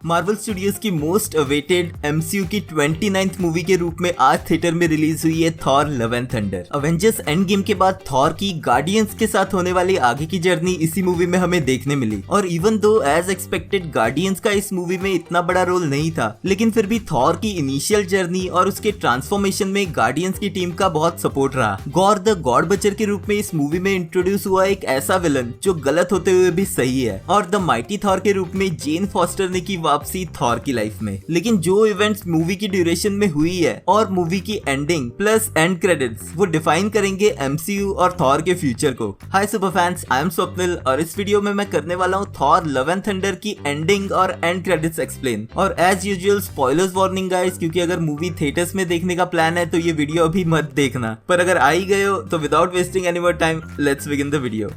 Marvel studios की most awaited MCU की 29th movie के रूप में आज थिएटर में रिलीज हुई है Thor love and thunder. Avengers end game के बाद थॉर की गार्डियंस के साथ होने वाली आगे की जर्नी इसी मूवी में हमें देखने मिली। और even though as expected guardians का इस मूवी में इतना बड़ा रोल नहीं था, लेकिन फिर भी थॉर की इनिशियल जर्नी और उसके ट्रांसफॉर्मेशन में गार्डियंस की टीम का बहुत सपोर्ट रहा। गॉर द गॉड बचर के रूप में इस मूवी में इंट्रोड्यूस हुआ एक ऐसा विलन जो गलत होते हुए भी सही है, और द माइटी थॉर के रूप में जेन फॉस्टर ने की वापसी थॉर की लाइफ में। लेकिन जो इवेंट्स मूवी की ड्यूरेशन में हुई है और मूवी की एंडिंग प्लस एंड क्रेडिट्स वो डिफाइन करेंगे एमसीयू और थॉर के फ्यूचर को। Hi super fans, I am Swapnil और इस वीडियो में मैं करने वाला हूँ थॉर लव एंड थंडर की एंडिंग और एंड क्रेडिट्स एक्सप्लेन। और as usual spoilers warning guys, क्योंकि अगर मूवी थिएटर्स में देखने का प्लान है तो ये वीडियो अभी मत देखना, पर अगर आ ही गए हो तो without wasting any more time let's begin the video.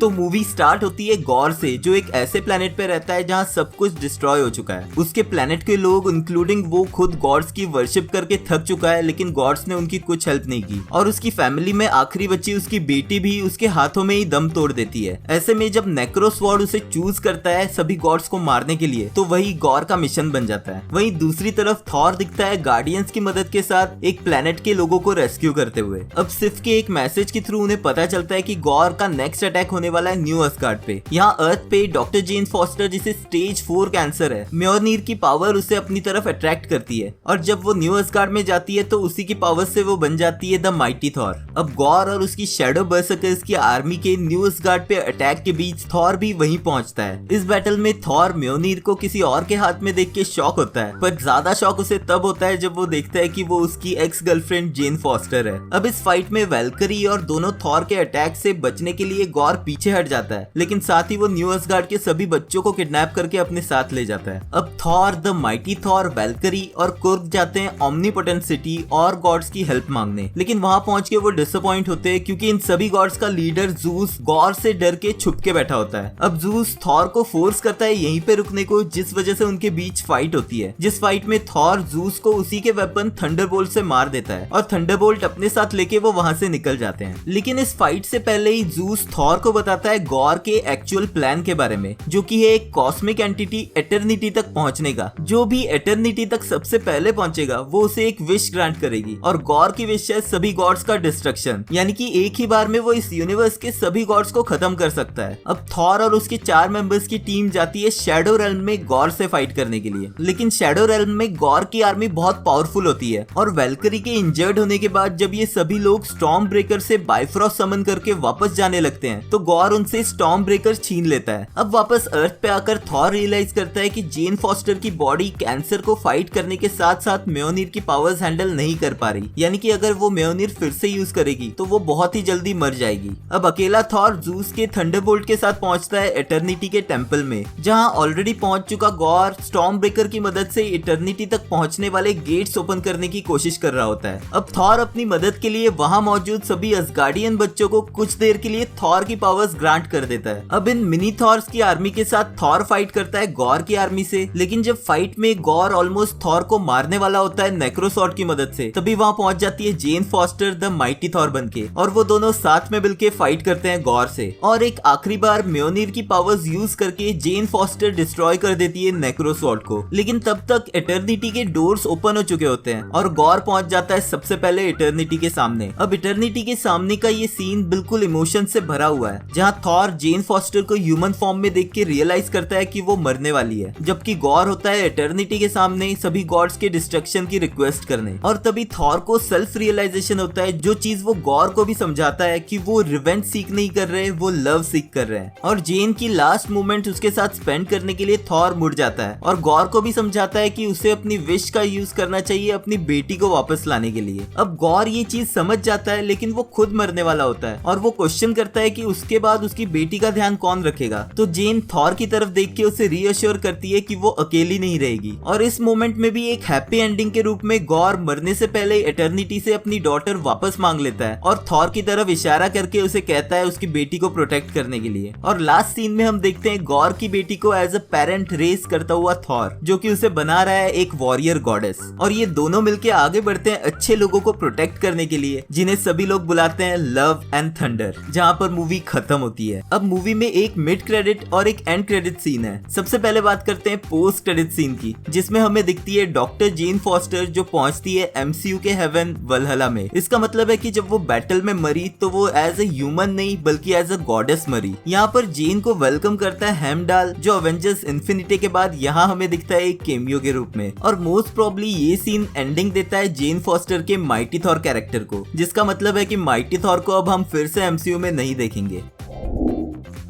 तो मूवी स्टार्ट होती है गॉर से, जो एक ऐसे प्लेनेट पे रहता है जहाँ सब कुछ डिस्ट्रॉय हो चुका है। उसके प्लेनेट के लोग इंक्लूडिंग वो खुद गॉड्स की वर्शिप करके थक चुका है, लेकिन गॉड्स ने उनकी कुछ हेल्प नहीं की। और उसकी फैमिली में आखिरी बच्ची उसकी बेटी भी उसके हाथों में ही दम तोड़ देती है। ऐसे में जब नेक्रोस्वॉर्ड उसे चूज करता है सभी गॉड्स को मारने के लिए, तो वही गॉर का मिशन बन जाता है। वहीं दूसरी तरफ थॉर दिखता है गार्डियंस की मदद के साथ एक प्लेनेट के लोगों को रेस्क्यू करते हुए। अब सिर्फ के एक मैसेज के थ्रू उन्हें पता चलता है कि गॉर का नेक्स्ट अटैक होने वाला है न्यू अस्गार्ड पे। यहाँ अर्थ पे डॉक्टर जेन फॉस्टर, जिसे स्टेज 4 कैंसर है, म्योलनीर की पावर उसे अपनी तरफ अट्रैक्ट करती है, और जब वो न्यू अस्गार्ड में जाती है तो उसी की पावर से वो बन जाती है द माइटी थॉर। अब गॉर और उसकी शैडो बर्सर्कर्स की आर्मी के न्यू अस्गार्ड पे अटैक के बीच थॉर भी वहीं पहुंचता है। इस बैटल में थॉर म्योलनीर को किसी और के हाथ में देख के शॉक होता है, पर ज्यादा शॉक उसे तब होता है जब वो देखता है कि वो उसकी एक्स गर्लफ्रेंड जेन फॉस्टर है। अब इस फाइट में वैल्करी और दोनों थॉर के अटैक से बचने के लिए गॉर पीछे हट जाता है, लेकिन साथ ही वो न्यू अस्गार्ड के सभी बच्चों को किडनैप करके अपने साथ ले जाता है। अब Thor, the mighty Thor, Valkyrie और कुर्ग जाते हैं ओमनीपोटेंट सिटी और गॉड्स की हेल्प मांगने, लेकिन वहां पहुंच के वो डिसअपॉइंट होते हैं क्योंकि इन सभी गॉड्स का लीडर जूस गॉर से डर के छुप के बैठा होता है। अब जूस थॉर को फोर्स करता है यहीं पे रुकने को, जिस वजह से उनके बीच फाइट होती है, जिस फाइट में थॉर जूस को उसी के वेपन थंडरबोल्ट से मार देता है और थंडरबोल्ट अपने साथ लेके वो वहां से निकल जाते हैं। लेकिन इस फाइट से पहले ही जूस थॉर को बताता है गॉर के एक्चुअल प्लान के बारे में, जो कि है एक कॉस्मिक एंटिटी एटर्निटी तक पहुंचने का। जो भी एटर्निटी तक सबसे पहले पहुंचेगा वो उसे एक विश ग्रांट करेगी, और गॉर की विश है सभी गॉड्स का डिस्ट्रक्शन, यानी कि एक ही बार में वो इस यूनिवर्स के सभी गॉड्स को खत्म कर सकता है। अब थॉर और उसके 4 मेंबर्स की टीम जाती है शैडो रेल्म में गॉर से फाइट करने के लिए, लेकिन शैडो रेल्म में गॉर की आर्मी बहुत पावरफुल होती है, और वैल्करी के इंजर्ड होने के बाद जब ये सभी लोग स्टॉर्म ब्रेकर से बाइफ्रॉस्ट समन करके वापस जाने लगते हैं, तो गॉर उनसे स्टॉर्म ब्रेकर छीन लेता है। अब वापस अर्थ पे आकर थॉर रियलाइज करता है कि जेन फॉस्टर की बॉडी कैंसर को फाइट करने के साथ साथ म्योलनीर की पावर्स हैंडल नहीं कर पा रही, यानी कि अगर वो म्योलनीर फिर से यूज करेगी तो वो बहुत ही जल्दी मर जाएगी। अब अकेला थॉर जूस के थंडरबोल्ट के साथ पहुंचता है एटर्निटी के टेंपल में, जहां ऑलरेडी पहुंच चुका गॉर स्टॉर्म ब्रेकर की मदद से एटर्निटी तक पहुंचने वाले गेट्स ओपन करने की कोशिश कर रहा होता है। अब थॉर अपनी मदद के लिए वहां मौजूद सभी असगार्डियन बच्चों को कुछ देर के लिए थॉर की पावर्स ग्रांट कर देता है। अब इन मिनी थॉर्स की आर्मी के साथ थॉर फाइट करता है गॉर की आर्मी से, लेकिन जब फाइट में गॉर ऑलमोस्ट थॉर को मारने वाला होता है नेक्रोसॉर्ड की मदद से, तभी वहां पहुंच जाती है जेन फॉस्टर द माइटी थॉर बनके, और वो दोनों साथ में मिलके फाइट करते हैं गॉर से। और एक आखिरी बार म्योलनीर की पावर्स यूज करके जेन फॉस्टर डिस्ट्रॉय कर देती है नेक्रोसॉर्ड को, लेकिन तब तक एटर्निटी के डोर्स ओपन हो चुके होते हैं और गॉर पहुंच जाता है सबसे पहले एटर्निटी के सामने। अब एटर्निटी के सामने का ये सीन बिल्कुल इमोशन से भरा हुआ है, जहाँ थॉर जेन फॉस्टर को ह्यूमन फॉर्म में देख के रियलाइज करता है कि वो मरने वाली है, जबकि गॉर होता है एटर्निटी के सामने सभी गॉड्स के डिस्ट्रक्शन की रिक्वेस्ट करने। और तभी थॉर को सेल्फ रियलाइजेशन होता है, जो चीज वो गॉर को भी समझाता है कि वो रिवेंज सीख नहीं कर रहे, वो लव सीख कर रहे हैं। और जेन की लास्ट मोमेंट उसके साथ स्पेंड करने के लिए थॉर मुड़ जाता है और गॉर को भी समझाता है कि उसे अपनी विश का यूज करना चाहिए अपनी बेटी को वापस लाने के लिए। अब गॉर ये चीज समझ जाता है, लेकिन वो खुद मरने वाला होता है और वो क्वेश्चन करता है कि उसके बाद उसकी बेटी का ध्यान कौन रखेगा। तो जेन थॉर की तरफ देख के उसे रीअश्योर करती है कि वो अकेली नहीं रहेगी। और इस मोमेंट में भी एक हैप्पी एंडिंग के रूप में गॉर मरने से पहले एटर्निटी से अपनी डॉटर वापस मांग लेता है और थॉर की तरफ इशारा करके उसे कहता है उसकी बेटी को प्रोटेक्ट करने के लिए। और लास्ट सीन में हम देखते हैं गॉर की बेटी को एज अ पेरेंट रेस करता हुआ थॉर, जो कि उसे बना रहा है एक वॉरियर गॉडेस। और ये दोनों मिलके आगे बढ़ते हैं अच्छे लोगों को प्रोटेक्ट करने के लिए, जिन्हें सभी लोग बुलाते हैं लव एंड थंडर, जहाँ पर मूवी खत्म खत्म होती है। अब मूवी में एक मिड क्रेडिट और एक एंड क्रेडिट सीन है। सबसे पहले बात करते हैं पोस्ट क्रेडिट सीन की, जिसमें हमें दिखती है डॉक्टर जेन फॉस्टर जो पहुंचती है एमसीयू के हेवन वलहला में। इसका मतलब है कि जब वो बैटल में मरी तो वो एज ए ह्यूमन नहीं बल्कि एज अ गॉडेस मरी। यहाँ पर जेन को वेलकम करता है हेमडाल जो अवेंजर्स इन्फिनिटी के बाद यहाँ हमें दिखता है एक केमियो के रूप में। और मोस्ट प्रोबेबली ये सीन एंडिंग देता है जेन फॉस्टर के माइटी थॉर कैरेक्टर को, जिसका मतलब है कि माइटी थॉर को अब हम फिर से एमसीयू में नहीं देखेंगे।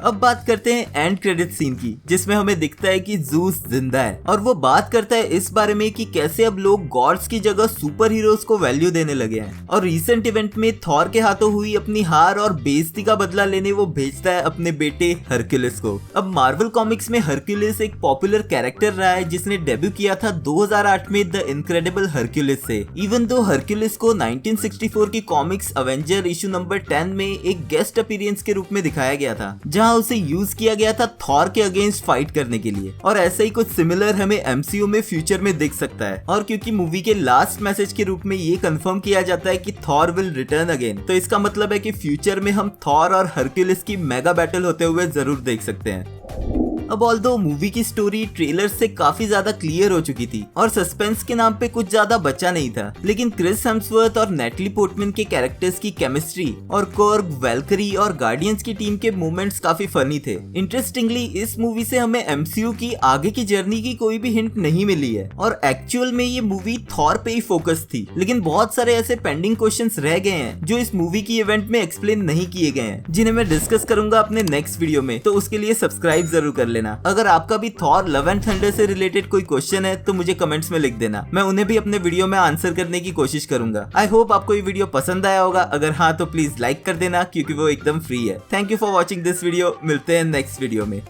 अब बात करते हैं एंड क्रेडिट सीन की, जिसमें हमें दिखता है कि ज़ूस जिंदा है और वो बात करता है इस बारे में कि कैसे अब लोग गॉड्स की जगह सुपर हीरोज को वैल्यू देने लगे हैं। और रीसेंट इवेंट में थॉर के हाथों हुई अपनी हार और बेइज्जती का बदला लेने वो भेजता है अपने बेटे हरक्यूलिस को। अब मार्वल कॉमिक्स में हरक्यूलिस एक पॉपुलर कैरेक्टर रहा है जिसने डेब्यू किया था 2008 में द इनक्रेडिबल हरक्यूलिस से। इवन दो हरक्यूलिस को 1964 की कॉमिक्स अवेंजर इशू नंबर 10 में एक गेस्ट अपीयरेंस के रूप में दिखाया गया था, जहां उसे यूज किया गया था थॉर के अगेंस्ट फाइट करने के लिए। और ऐसा ही कुछ सिमिलर हमें एमसीयू में फ्यूचर में दिख सकता है। और क्योंकि मूवी के लास्ट मैसेज के रूप में ये कंफर्म किया जाता है कि थॉर विल रिटर्न अगेन, तो इसका मतलब है कि फ्यूचर में हम थॉर और हरक्यूलिस की मेगा बैटल होते हुए जरूर देख सकते हैं। अब ऑल्दो मूवी की स्टोरी ट्रेलर से काफी ज्यादा क्लियर हो चुकी थी और सस्पेंस के नाम पे कुछ ज्यादा बचा नहीं था, लेकिन क्रिस हेम्सवर्थ और नेटली पोर्टमैन के कैरेक्टर्स की केमिस्ट्री और कोर्ग, वैल्करी और गार्डियंस की टीम के मोमेंट्स काफी फनी थे। इंटरेस्टिंगली इस मूवी से हमें एमसीयू की आगे की जर्नी की कोई भी हिंट नहीं मिली है और एक्चुअल में ये मूवी थॉर पे ही फोकस थी, लेकिन बहुत सारे ऐसे पेंडिंग क्वेश्चंस रह गए हैं जो इस मूवी की इवेंट में एक्सप्लेन नहीं किए गए हैं, जिन्हें मैं डिस्कस करूंगा अपने नेक्स्ट वीडियो में, तो उसके लिए सब्सक्राइब जरूर कर लेना। अगर आपका भी थॉर लव एंड थंडर से रिलेटेड कोई क्वेश्चन है तो मुझे कमेंट्स में लिख देना, मैं उन्हें भी अपने वीडियो में आंसर करने की कोशिश करूंगा। आई होप आपको ये वीडियो पसंद आया होगा, अगर हाँ तो प्लीज लाइक कर देना क्योंकि वो एकदम फ्री है। Thank you for watching this video, मिलते हैं नेक्स्ट वीडियो में।